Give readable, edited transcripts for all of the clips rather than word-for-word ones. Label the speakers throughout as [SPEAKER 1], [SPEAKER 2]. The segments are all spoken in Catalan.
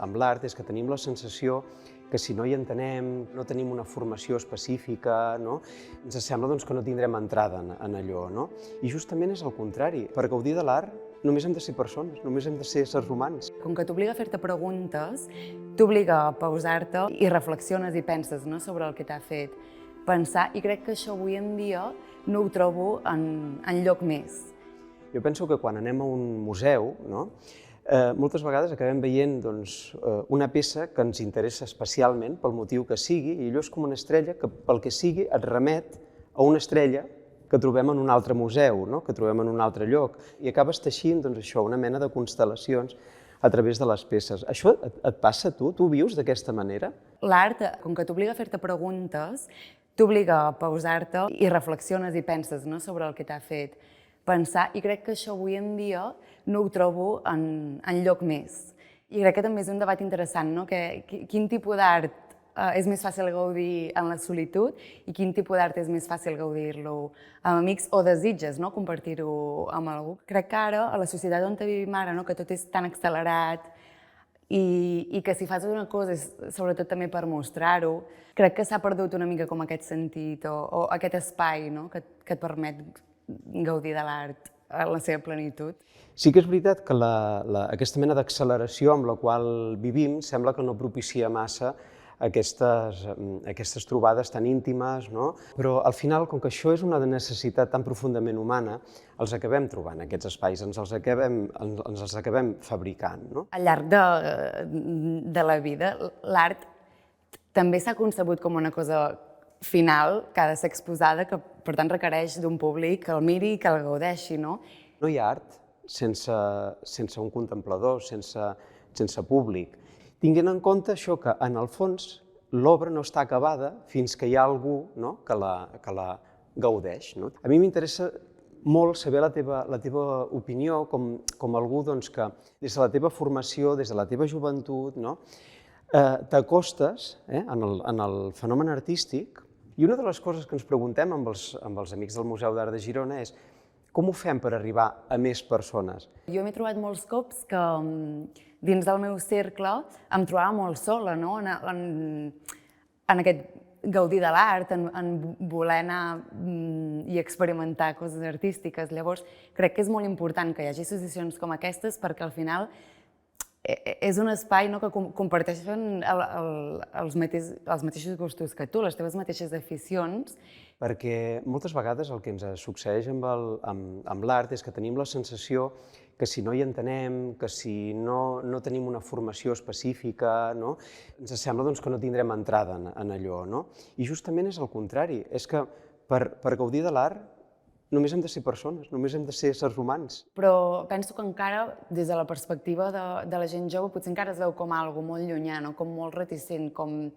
[SPEAKER 1] amb l'art és que tenim la sensació que si no hi entenem, no tenim una formació específica, no? Ens sembla doncs, que no tindrem entrada en allò. No? I justament és el contrari. Per gaudir de l'art només hem de ser persones, només hem de ser éssers humans.
[SPEAKER 2] Com que t'obliga a fer-te preguntes, t'obliga a pausar-te i reflexiones i penses, no?, sobre el que t'ha fet pensar, i crec que això avui en dia no ho trobo en lloc més.
[SPEAKER 1] Jo penso que quan anem a un museu, no? Moltes vegades acabem veient doncs, una peça que ens interessa especialment pel motiu que sigui, i allò és com una estrella que pel que sigui et remet a una estrella que trobem en un altre museu, no? Que trobem en un altre lloc, i acabes teixint doncs, això, una mena de constel·lacions a través de les peces. Això et passa a tu? Tu ho vius d'aquesta manera?
[SPEAKER 2] L'art, com que t'obliga a fer-te preguntes, t'obliga a pausar-te i reflexiones i penses, no?, sobre el que t'ha fet pensar, i crec que això avui en dia no ho trobo en lloc més. I crec que també és un debat interessant, no?, quin tipus d'art és més fàcil gaudir en la solitud i quin tipus d'art és més fàcil gaudir-lo amb amics o desitges, no?, compartir-ho amb algú. Crec que ara, a la societat on vivim ara, no?, que tot és tan accelerat i que si fas una cosa és sobretot també per mostrar-ho, crec que s'ha perdut una mica com aquest sentit o aquest espai, no?, que et permet gaudir de l'art en la seva plenitud.
[SPEAKER 1] Sí que és veritat que aquesta mena d'acceleració amb la qual vivim sembla que no propicia massa aquestes trobades tan íntimes, no? Però al final, com que això és una necessitat tan profundament humana, els acabem trobant, aquests espais, ens els acabem fabricant. No?
[SPEAKER 2] Al llarg de la vida, l'art també s'ha concebut com una cosa final, que ha de ser exposada, que per tant requereix d'un públic que el miri i que el gaudeixi, no?
[SPEAKER 1] No hi ha art sense un contemplador, sense públic. Tinguent en compte això que, en el fons, l'obra no està acabada fins que hi ha algú, no?, que la gaudeix. No? A mi m'interessa molt saber la teva opinió com algú doncs, que des de la teva formació, des de la teva joventut, no?, t'acostes en el fenomen artístic, i una de les coses que ens preguntem amb els amics del Museu d'Art de Girona és com ho fem per arribar a més persones?
[SPEAKER 2] Jo m'he trobat molts cops que dins del meu cercle em trobava molt sola, no?, en aquest gaudir de l'art, en voler anar i experimentar coses artístiques. Llavors, crec que és molt important que hi hagi associacions com aquestes perquè al final és un espai, no?, que comparteixen els mateixos gustos que tu, les teves mateixes aficions.
[SPEAKER 1] Perquè moltes vegades el que ens succeeix amb l'art és que tenim la sensació que si no hi entenem, que si no tenim una formació específica, no?, ens sembla doncs, que no tindrem entrada en allò. No? I justament és el contrari, és que per gaudir de l'art només hem de ser persones, només hem de ser éssers humans.
[SPEAKER 2] Però penso que encara, des de la perspectiva de la gent jove, potser encara es veu com algo molt llunyà, no? Com molt reticent, com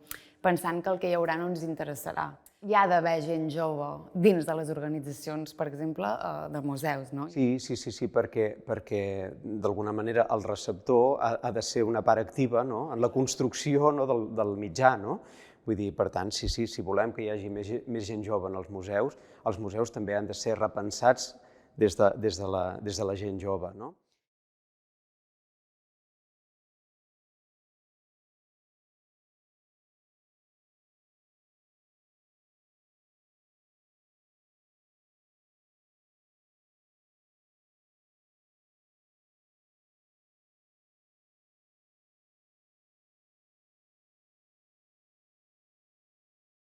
[SPEAKER 2] pensant que el que hi haurà no ens interessarà. Hi ha d'haver gent jove dins de les organitzacions, per exemple, de museus, no?
[SPEAKER 1] Sí, perquè d'alguna manera el receptor ha de ser una part activa, no?, en la construcció, no?, del mitjà. No? Vull dir, per tant, si volem que hi hagi més gent jove en els museus també han de ser repensats des de la gent jove. No?